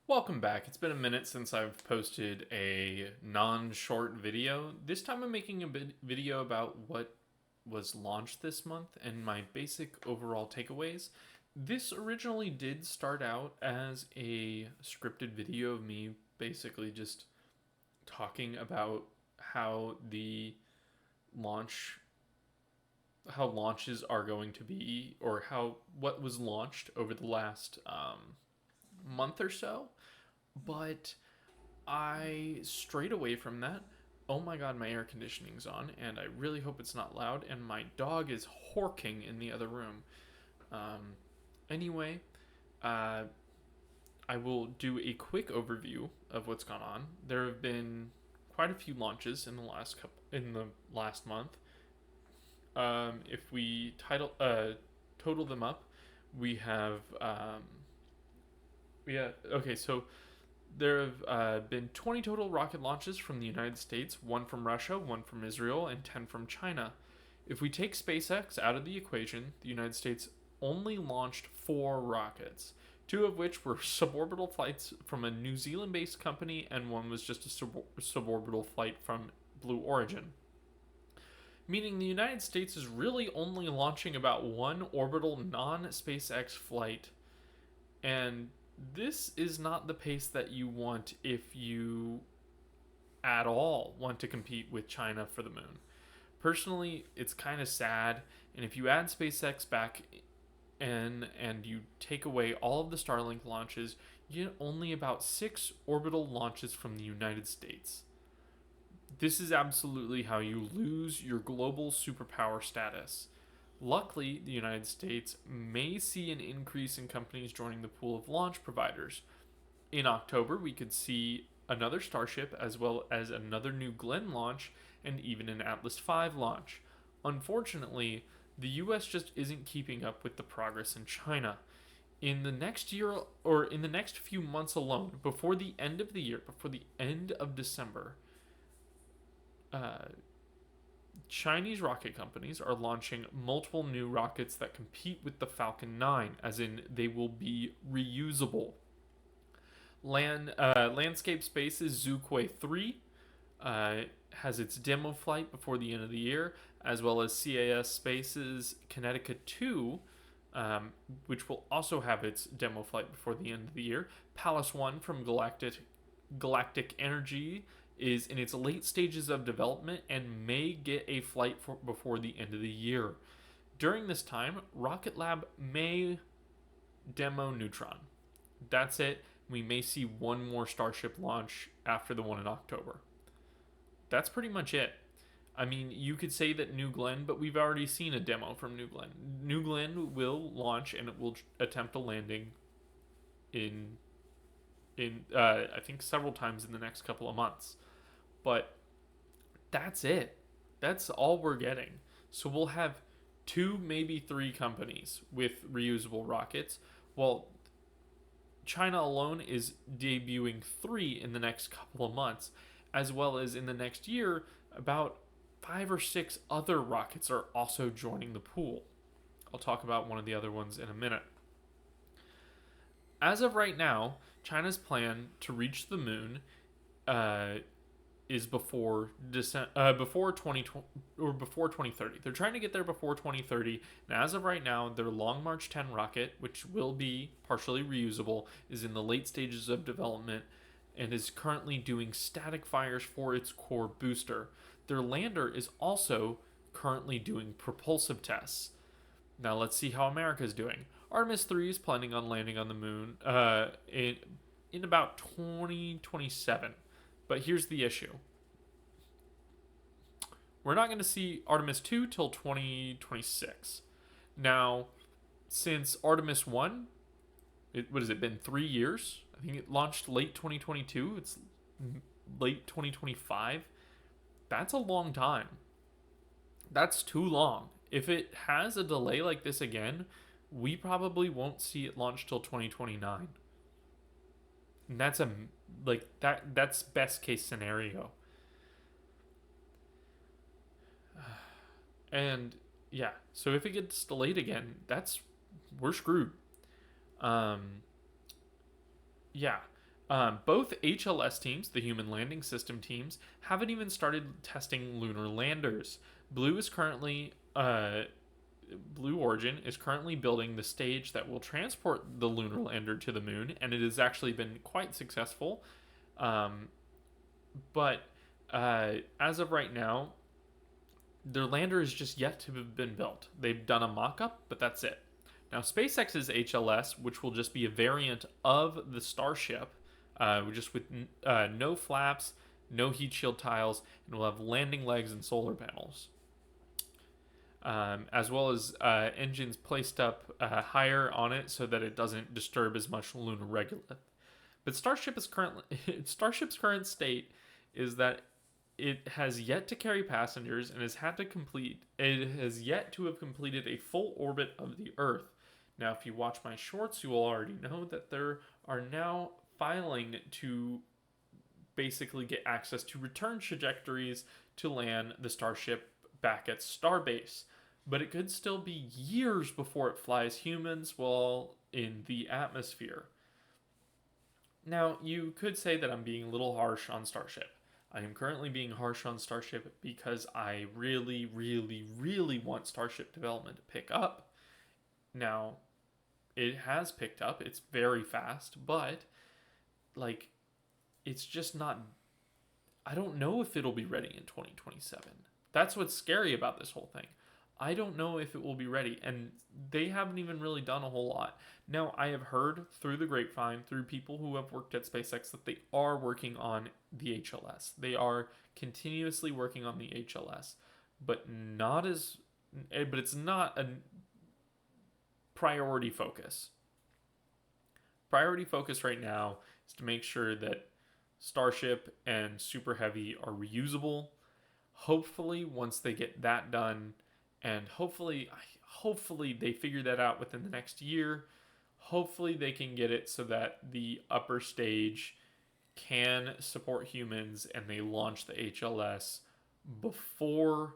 Welcome back. It's been a minute since I've posted a non-short video. This time I'm making a video about what was launched this month and my basic overall takeaways. This originally did start out as a scripted video of me basically just talking about how the launch how launches are going to be, or what was launched over the last month or so. But I strayed away from that. Oh my god, my air conditioning's on, and I really hope it's not loud, and my dog is horking in the other room. Um, anyway, uh, I will do a quick overview of what's gone on. There have been quite a few launches in the last month. If we total them up, we have okay. So there have been 20 total rocket launches from the United States, 1 from Russia, 1 from Israel, and 10 from China. If we take SpaceX out of the equation, the United States only launched 4 rockets, 2 of which were suborbital flights from a New Zealand based company, and 1 was just a suborbital flight from Blue Origin. Meaning the United States is really only launching about 1 orbital non SpaceX flight. And this is not the pace that you want if you at all want to compete with China for the moon. Personally, it's kind of sad, and if you add SpaceX back in and you take away all of the Starlink launches, you get only about 6 orbital launches from the United States. This is absolutely how you lose your global superpower status. Luckily, the United States may see an increase in companies joining the pool of launch providers. In October, we could see another Starship as well as another New Glenn launch and even an Atlas V launch. Unfortunately, the US just isn't keeping up with the progress in China. In the next year, or in the next few months alone, before the end of the year, before the end of December, Chinese rocket companies are launching multiple new rockets that compete with the Falcon 9, as in they will be reusable. Landscape Space's Zhuque 3 has its demo flight before the end of the year, as well as CAS Space's Connecticut 2, which will also have its demo flight before the end of the year. Pallas 1 from Galactic Energy is in its late stages of development and may get a flight before the end of the year. During this time, Rocket Lab may demo Neutron. That's it. We may see one more Starship launch after the one in October. That's pretty much it. I mean, you could say that New Glenn, but we've already seen a demo from New Glenn. New Glenn will launch and it will attempt a landing in I think several times in the next couple of months. But that's it. That's all we're getting. So we'll have 2, maybe 3 companies with reusable rockets. Well, China alone is debuting 3 in the next couple of months, as well as in the next year, about 5 or 6 other rockets are also joining the pool. I'll talk about one of the other ones in a minute. As of right now, China's plan to reach the moon is before 2020 or before 2030. They're trying to get there before 2030. And as of right now, their Long March 10 rocket, which will be partially reusable, is in the late stages of development and is currently doing static fires for its core booster. Their lander is also currently doing propulsive tests. Now let's see how America's doing. Artemis 3 is planning on landing on the moon in about 2027. But here's the issue. We're not going to see Artemis 2 till 2026. Now, since Artemis 1, what has it been, 3 years? I think it launched late 2022. It's late 2025. That's a long time. That's too long. If it has a delay like this again, we probably won't see it launch till 2029. And that's best case scenario. And yeah, so if it gets delayed again, we're screwed. Yeah. Both HLS teams, the Human Landing System teams, haven't even started testing lunar landers. Blue Origin is currently building the stage that will transport the lunar lander to the moon, and it has actually been quite successful. Um, but as of right now, their lander is just yet to have been built. They've done a mock up, but that's it. Now, SpaceX's HLS, which will just be a variant of the Starship, just with no flaps, no heat shield tiles, and will have landing legs and solar panels, as well as engines placed up higher on it so that it doesn't disturb as much lunar regolith. But Starship's current state is that it has yet to carry passengers and it has yet to have completed a full orbit of the Earth. Now, if you watch my shorts, you will already know that there are now filing to basically get access to return trajectories to land the Starship back at Starbase. But it could still be years before it flies humans while in the atmosphere. Now, you could say that I'm being a little harsh on Starship. I am currently being harsh on Starship because I really, really, really want Starship development to pick up. Now, it has picked up. It's very fast, but like, it's just not. I don't know if it'll be ready in 2027. That's what's scary about this whole thing. I don't know if it will be ready, and they haven't even really done a whole lot. Now, I have heard through the grapevine, through people who have worked at SpaceX, that they are working on the HLS. They are continuously working on the HLS, but it's not a priority focus. Priority focus right now is to make sure that Starship and Super Heavy are reusable. Hopefully, once they get that done, and hopefully they figure that out within the next year. Hopefully they can get it so that the upper stage can support humans and they launch the HLS before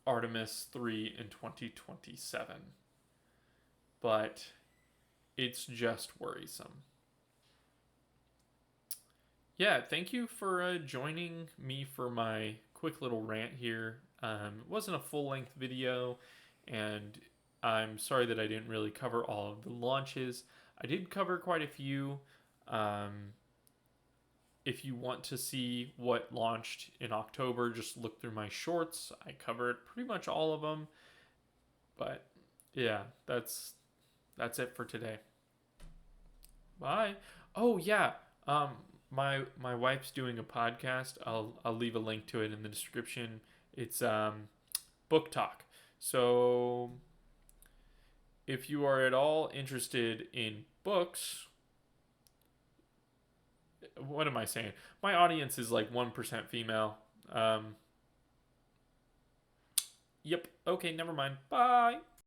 Artemis 3 in 2027. But it's just worrisome. Yeah, thank you for joining me for my quick little rant here. It wasn't a full-length video, and I'm sorry that I didn't really cover all of the launches. I did cover quite a few. If you want to see what launched in October, just look through my shorts. I covered pretty much all of them. But yeah, that's it for today. Bye. Oh yeah. My wife's doing a podcast. I'll leave a link to it in the description. It's book talk. So if you are at all interested in books, what am I saying? My audience is like 1% female. Yep. Okay, never mind. Bye.